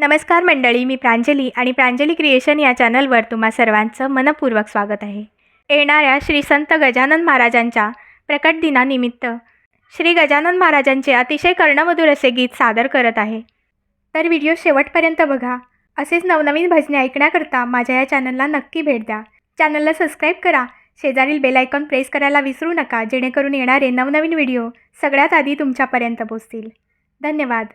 नमस्कार मंडळी, मी प्रांजली आणि प्रांजली क्रिएशन या चॅनलवर तुम्हा सर्वांचं मनपूर्वक स्वागत आहे. येणाऱ्या श्री संत गजानन महाराजांच्या प्रकट दिनानिमित्त श्री गजानन महाराजांचे अतिशय कर्णमधुर असे गीत सादर करत आहे. तर व्हिडिओ शेवटपर्यंत बघा. असेच नवनवीन भजने ऐकण्याकरता माझ्या या चॅनलला नक्की भेट द्या. चॅनलला सबस्क्राईब करा. शेजारील बेल आयकॉन प्रेस करायला विसरू नका, जेणेकरून येणारे नवनवीन व्हिडिओ सगळ्यात आधी तुमच्यापर्यंत पोहोचतील. धन्यवाद.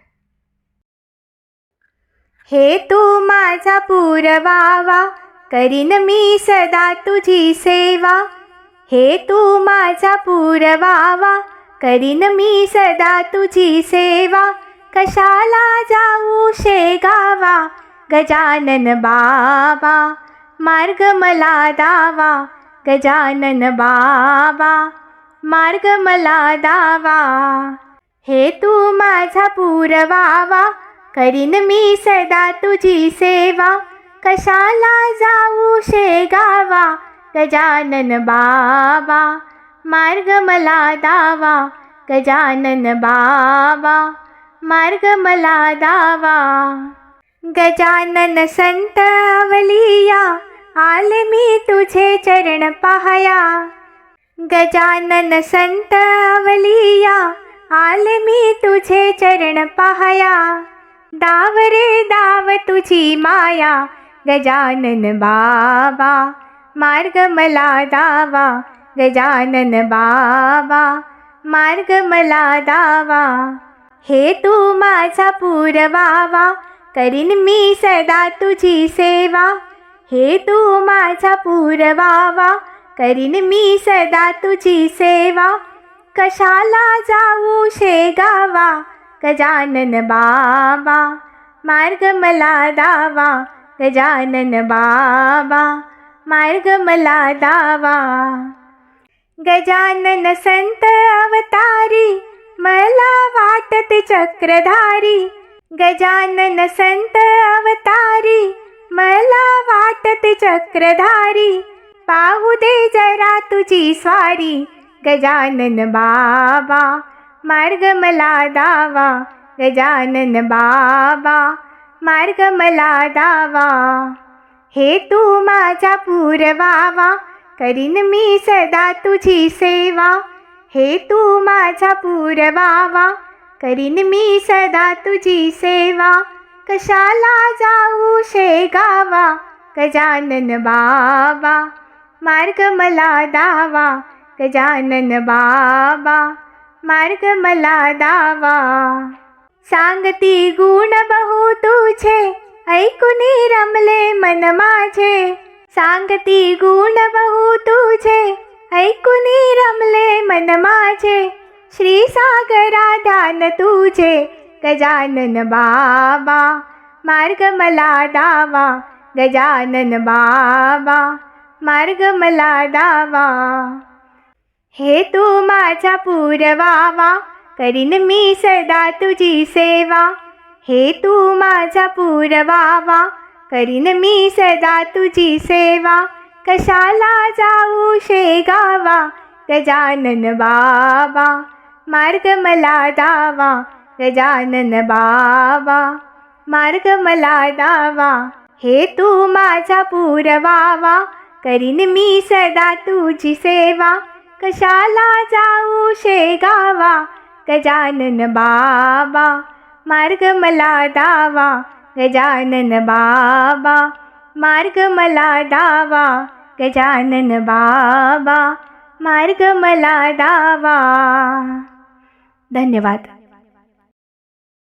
हे तू माझा पुरवावा, करीन मी सदा तुझी सेवा. हे तू माझा पुरवावा, करीन मी सदा तुझी सेवा. कशाला जाऊ शेगावा, गजानन बाबा, मार्ग मला दावा. गजानन बाबा, मार्ग मला दावा. हे तू माझा पुरवावा, करीन मी सदा तुझी सेवा. कशाला जाऊ शेगावा, गजानन बाबा, मार्ग मला दावा. गजानन बाबा, मार्ग मला दावा. गजानन संत अवलिया, आले मी तुझे चरण पाहया. गजानन संत अवलिया, आले मी तुझे चरण पाहया. दाव रे दाव तुझी माया, गजानन बाबा, मार्ग मला दावा. गजानन बाबा, मार्ग मला दावा. हे तू माझा पुरवावा, करीन मी सदा तुझी सेवा. हे तू माझा पुरवावा, करीन मी सदा तुझी सेवा. कशाला जाऊ शेगावा, गजानन बाबा, मार्ग मला दावा. गजानन बाबा, मार्ग मला दावा. गजानन संत अवतारी, मला वाटत चक्रधारी. गजानन संत अवतारी, मला वाटत चक्रधारी. पाहू दे जरा तुझी स्वारी, गजानन बाबा, मार्ग मला दावा. गजानन बाबा, मार्ग मला दावा. हे तू माझा पुरवावा, करीन मी सदा तुझी सेवा. हे तू माझा पुरवावा, करीन मी सदा तुझी सेवा. कशाला जाऊ शेगावा, गजानन बाबा, मार्ग मला दावा. गजानन बाबा, मार्ग मला दावा. सांगती गुण बहु तुझे, ऐकुनी रमले मन माझे. सांगती गुण बहु तुझे, ऐकुनी रमले मन माझे. श्री सागरा ध्यान तुझे, गजानन बाबा, मार्ग मला दावा. गजानन बाबा, मार्ग मला दावा. हे तू माझा पुरवावा, करीन मी सदा तुझी सेवा. हे तू माझा पुरवावा, करीन मी सदा तुझी सेवा. कशाला जाऊ शेगावा, गजानन बाबा, मार्ग मला दावा. गजानन बाबा, मार्ग मला दावा. हे तू माझा पुरवावा, करीन मी सदा तुझी सेवा. कशाला जाऊ शेगावा, गजानन बाबा, मार्ग मला दावा. गजानन बाबा, मार्ग मला दावा. गजानन बाबा, मार्ग मला दावा. धन्यवाद.